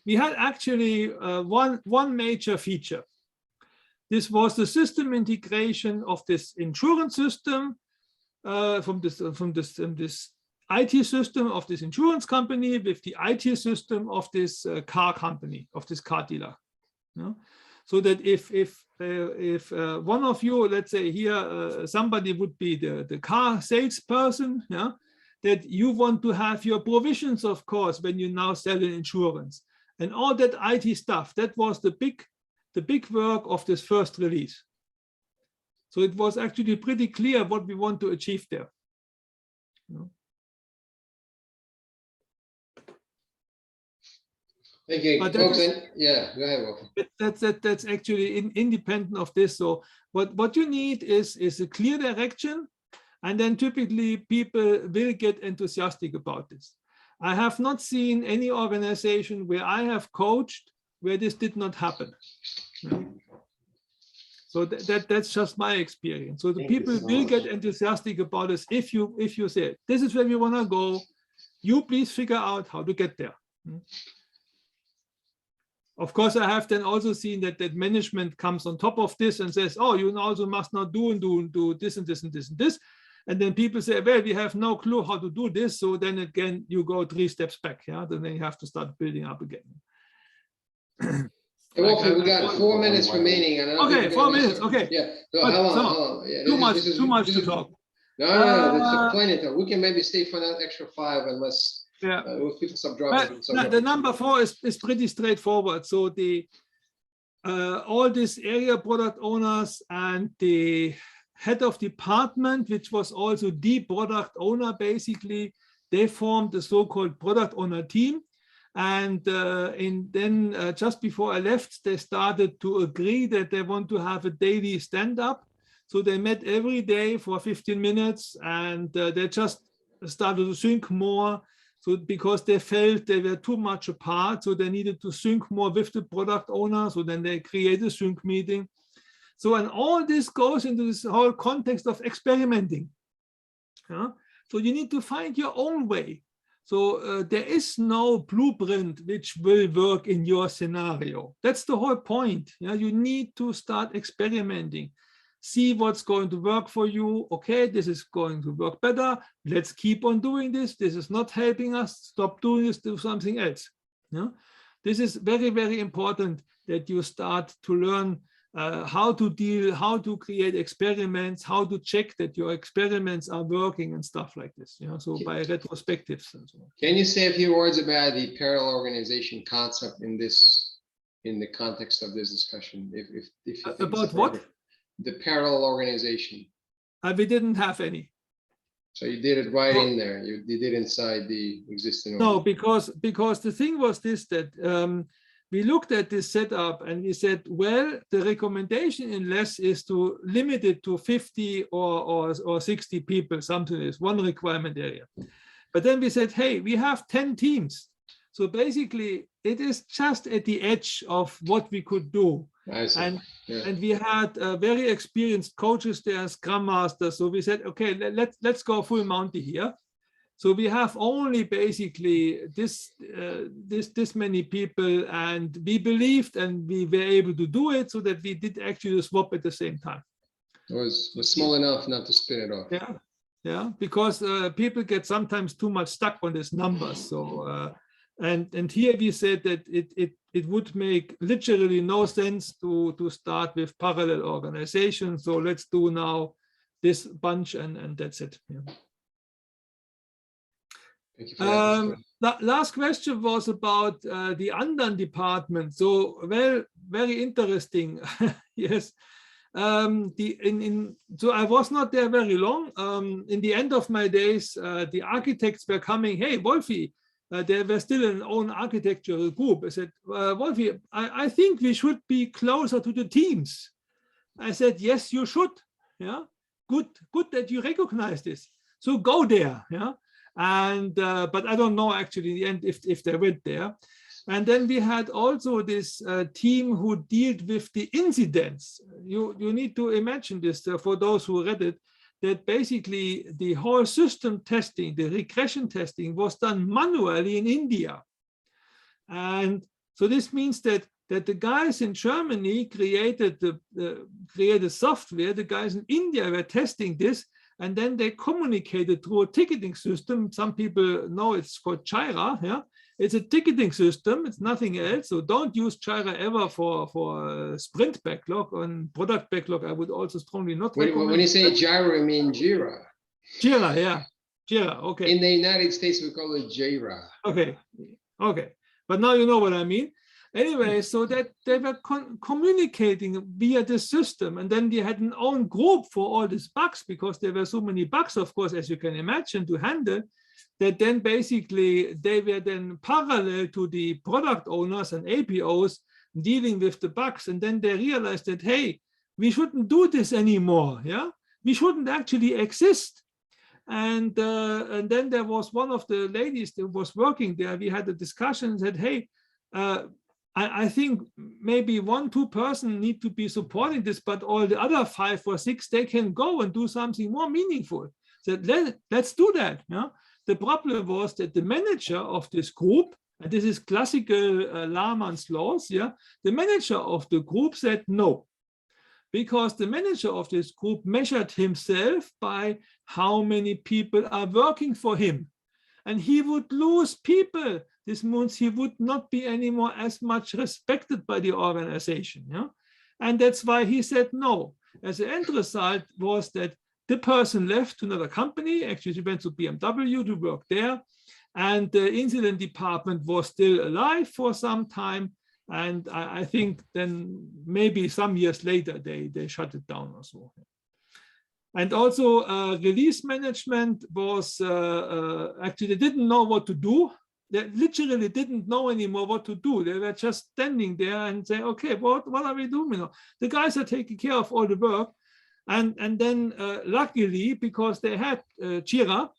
we had actually one major feature. This was the system integration of this insurance system from this IT system of this insurance company with the IT system of this car company, of this car dealer. You know? So that if one of you, let's say here, somebody would be the car salesperson, yeah, that you want to have your provisions, of course, when you now sell an insurance, and all that IT stuff. That was the big work of this first release. So it was actually pretty clear what we want to achieve there. You know? Thank you. Wolfgang, yeah, go ahead, Wolfgang. That's actually independent of this. So what you need is a clear direction, and then typically people will get enthusiastic about this. I have not seen any organization where I have coached where this did not happen. Yeah. So that's just my experience. So the people will get enthusiastic about this if you say, this is where we want to go. You please figure out how to get there. Of course, I have then also seen that management comes on top of this and says, oh, you also must not do this and this and this and this. And then people say, well, we have no clue how to do this. So then again, you go 3 steps back. Yeah, then you have to start building up again. Hey, Wolfgang, we got 4 minutes remaining. And okay, 4 minutes. Okay. Yeah. So how long? Yeah, too much to talk. No, that's plenty of time. We can maybe stay for that extra 5 unless if people stop dropping. The number 4 is pretty straightforward. So the all these area product owners and the head of department, which was also the product owner, basically, they formed the so-called product owner team. And then just before I left, they started to agree that they want to have a daily stand-up. So they met every day for 15 minutes, and they just started to sync more. So because they felt they were too much apart, so they needed to sync more with the product owner. So then they created a sync meeting. So, and all this goes into this whole context of experimenting. Yeah? So you need to find your own way. So there is no blueprint which will work in your scenario. That's the whole point. Yeah? You need to start experimenting. See what's going to work for you. Okay, this is going to work better. Let's keep on doing this. This is not helping us. Stop doing this, do something else. Yeah? This is very, very important that you start to learn how to deal, how to create experiments, how to check that your experiments are working and stuff like this. You know, so by retrospectives and so on. Can you say a few words about the parallel organization concept in the context of this discussion? If you think About what? The parallel organization. We didn't have any. So you did it right in there. You did inside the existing. No, because the thing was this, that we looked at this setup and we said, well, the recommendation in less is to limit it to 50 or 60 people, something like this, one requirement area. But then we said, hey, we have 10 teams. So basically, it is just at the edge of what we could do. And we had very experienced coaches there, Scrum Masters. So we said, okay, let's go full Monty here. So we have only basically this many people, and we believed and we were able to do it so that we did actually swap at the same time. It was small enough not to spin it off. Yeah, because people get sometimes too much stuck on these numbers. So and here we said that it would make literally no sense to start with parallel organizations. So let's do now this bunch and that's it. Yeah. Thank you for that. The last question was about the Undone Department. So, well, very interesting. Yes. So I was not there very long. In the end of my days, the architects were coming. Hey, Wolfie, they were still an own architectural group. I said, Wolfie, I think we should be closer to the teams. I said, yes, you should. Yeah, good that you recognize this. So go there. Yeah. And but I don't know actually in the end if they went there. And then we had also this team who dealt with the incidents. You need to imagine this for those who read it, that basically the whole system testing, the regression testing was done manually in India. And so this means that the guys in Germany created created software, the guys in India were testing this, and then they communicated through a ticketing system. Some people know it's called Jira. Yeah, it's a ticketing system. It's nothing else. So don't use Jira ever for sprint backlog. And product backlog, I would also strongly not recommend. When you say Jira, you mean Jira. Jira, yeah, Jira. Okay. In the United States, we call it Jira. Okay. But now you know what I mean. Anyway, so that they were communicating via the system, and then they had an own group for all these bugs, because there were so many bugs, of course, as you can imagine, to handle, that then basically they were then parallel to the product owners and APOs dealing with the bugs. And then they realized that, hey, we shouldn't do this anymore. Yeah, we shouldn't actually exist. And then there was one of the ladies that was working there. We had a discussion and said, hey, I think maybe 1-2 persons need to be supporting this, but all the other 5 or 6, they can go and do something more meaningful. So let's do that. Yeah? The problem was that the manager of this group, and this is classical Lahmann's laws, yeah, the manager of the group said no, because the manager of this group measured himself by how many people are working for him. And he would lose people. This means he would not be anymore as much respected by the organization. Yeah? And that's why he said no. As the end result was that the person left to another company. Actually, he went to BMW to work there. And the incident department was still alive for some time. And I think then maybe some years later, they shut it down or so. And also release management was, actually, they didn't know what to do. They literally didn't know anymore what to do. They were just standing there and saying, okay, what are we doing? You know, the guys are taking care of all the work. And then luckily, because they had Jira,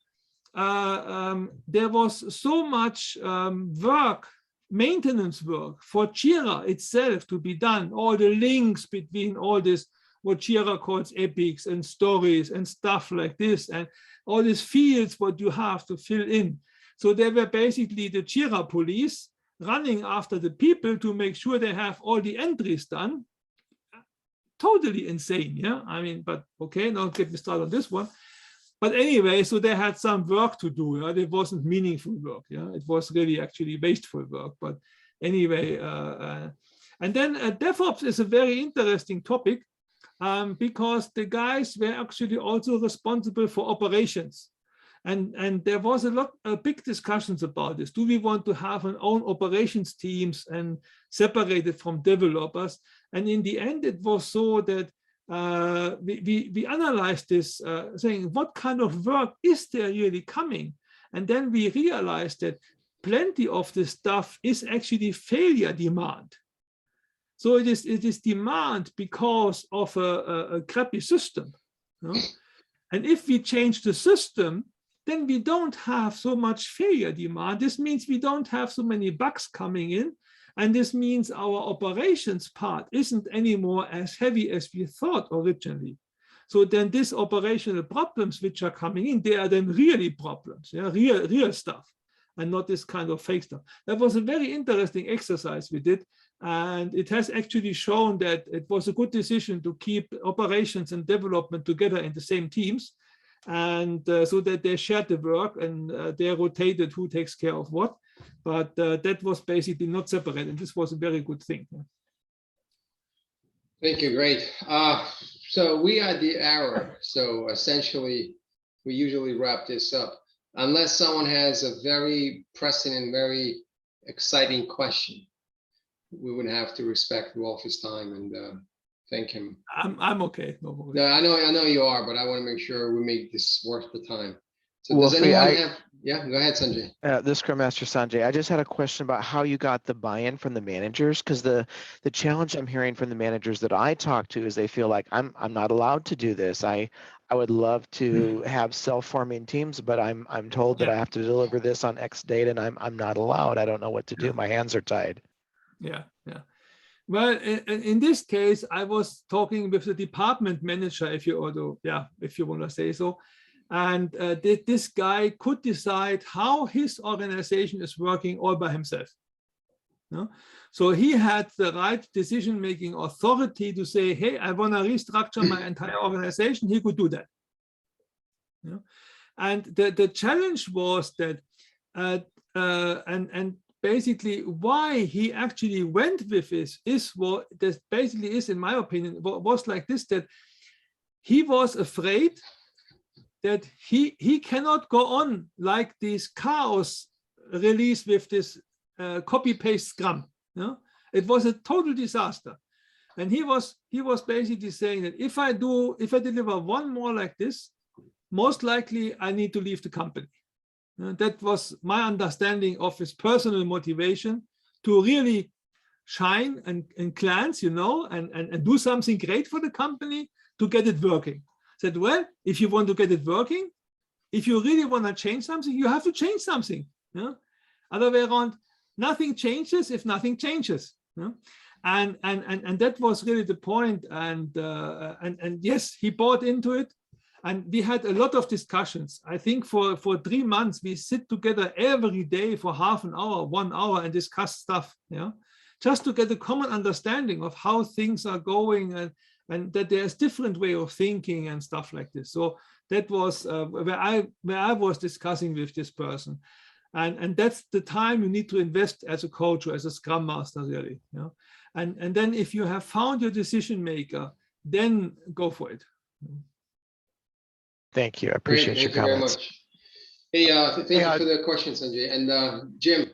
there was so much work, maintenance work for Jira itself to be done, all the links between all these what Jira calls epics and stories and stuff like this, and all these fields what you have to fill in. So they were basically the Jira police running after the people to make sure they have all the entries done. Totally insane, yeah. I mean, but okay, don't get me started on this one. But anyway, so they had some work to do. Yeah? It wasn't meaningful work. Yeah, it was really actually wasteful work. But anyway, and then DevOps is a very interesting topic because the guys were actually also responsible for operations. And there was a big discussions about this. Do we want to have an own operations teams and separated from developers? And in the end, it was so that we analyzed this, saying what kind of work is there really coming? And then we realized that plenty of the stuff is actually failure demand. So it is demand because of a crappy system. You know? And if we change the system, then we don't have so much failure demand. This means we don't have so many bugs coming in. And this means our operations part isn't anymore as heavy as we thought originally. So then these operational problems which are coming in, they are then really problems, yeah, real stuff, and not this kind of fake stuff. That was a very interesting exercise we did. And it has actually shown that it was a good decision to keep operations and development together in the same teams. And so that they shared the work and they rotated who takes care of what. But that was basically not separated. And this was a very good thing. Thank you. Great. So we are at the hour. So essentially, we usually wrap this up. Unless someone has a very pressing and very exciting question, we would have to respect Wolf's time and thank him. I'm okay. No worries. No, I know you are, but I want to make sure we make this worth the time. So Wolfie, does anyone have? Yeah, go ahead, Sanjay. This Scrum Master Sanjay, I just had a question about how you got the buy-in from the managers, because the challenge I'm hearing from the managers that I talk to is they feel like I'm not allowed to do this. I would love to have self-forming teams, but I'm told that I have to deliver this on X date, and I'm not allowed. I don't know what to do. My hands are tied. Yeah. Well, in this case, I was talking with the department manager, if you want to say so. And this guy could decide how his organization is working all by himself. No? So he had the right decision-making authority to say, hey, I want to restructure my entire organization. He could do that. No? And the challenge was that, and basically why he actually went with this is what this basically is, in my opinion, was like this, that he was afraid that he cannot go on like this chaos release with this copy-paste Scrum. You know? It was a total disaster. And he was basically saying that if I deliver one more like this, most likely I need to leave the company. That was my understanding of his personal motivation to really shine and glance, and do something great for the company to get it working. Said, well, if you want to get it working, if you really want to change something, you have to change something. Other way around, nothing changes if nothing changes. And that was really the point. And yes, he bought into it. And we had a lot of discussions. I think for 3 months, we sit together every day for half an hour, 1 hour, and discuss stuff, just to get a common understanding of how things are going and that there's different way of thinking and stuff like this. So that was where I was discussing with this person. And that's the time you need to invest as a coach or as a Scrum Master, really. And then if you have found your decision maker, then go for it. Thank you. I appreciate your comments. Very much. Hey, thank you for the question, Sanjay. And Jim.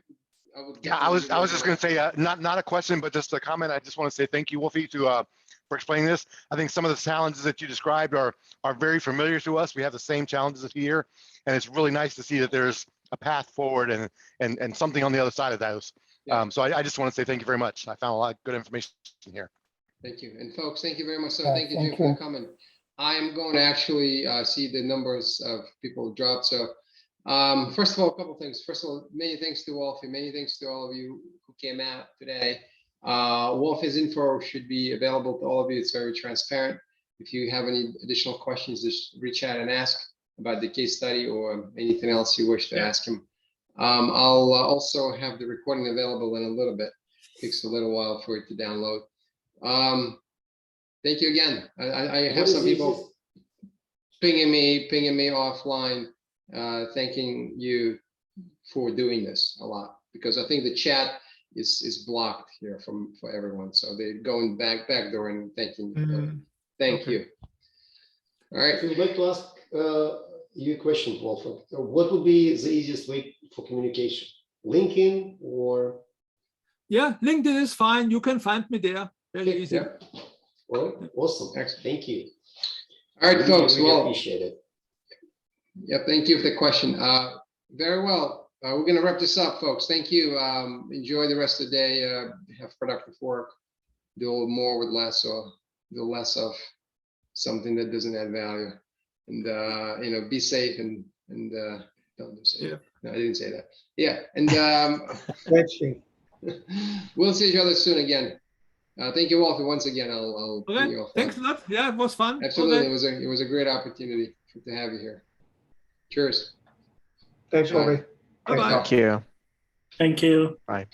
I was just going to say, not a question, but just a comment. I just want to say thank you, Wolfie, for explaining this. I think some of the challenges that you described are very familiar to us. We have the same challenges here, and it's really nice to see that there's a path forward and something on the other side of those. Yeah. So I just want to say thank you very much. I found a lot of good information here. Thank you. And folks, thank you very much. So thank you, Jim, for coming. I am going to actually see the numbers of people drop. So first of all, a couple of things. First of all, many thanks to Wolfie. Many thanks to all of you who came out today. Wolfie's info should be available to all of you. It's very transparent. if you have any additional questions, just reach out and ask about the case study or anything else you wish to ask him. I'll also have the recording available in a little bit. Takes a little while for it to download. Thank you again. I have some people pinging me offline, thanking you for doing this a lot, because I think the chat is blocked here for everyone. So they're going backdoor and thanking you. Thank you. All right. I would like to ask you a question, Wolfgang. What would be the easiest way for communication? LinkedIn or? Yeah, LinkedIn is fine. You can find me there. Very easy. Yeah. Well, awesome. Excellent. Thank you. All right, folks. Really Well, appreciate it. yeah, thank you for the question. Very well. We're going to wrap this up, folks. Thank you. Enjoy the rest of the day. Have productive work. Do a little more with less, or do less of something that doesn't add value. And you know, be safe and don't do safe. Yeah. No, I didn't say that. Yeah, and we'll see each other soon again. Thank you, Wolfgang. Once again, I'll put you Okay. off. Thanks a lot. Yeah, it was fun. Absolutely, Okay. it was a great opportunity to have you here. Cheers. Thanks, Wolfgang. Bye-bye. Thank you. Thank you. Bye.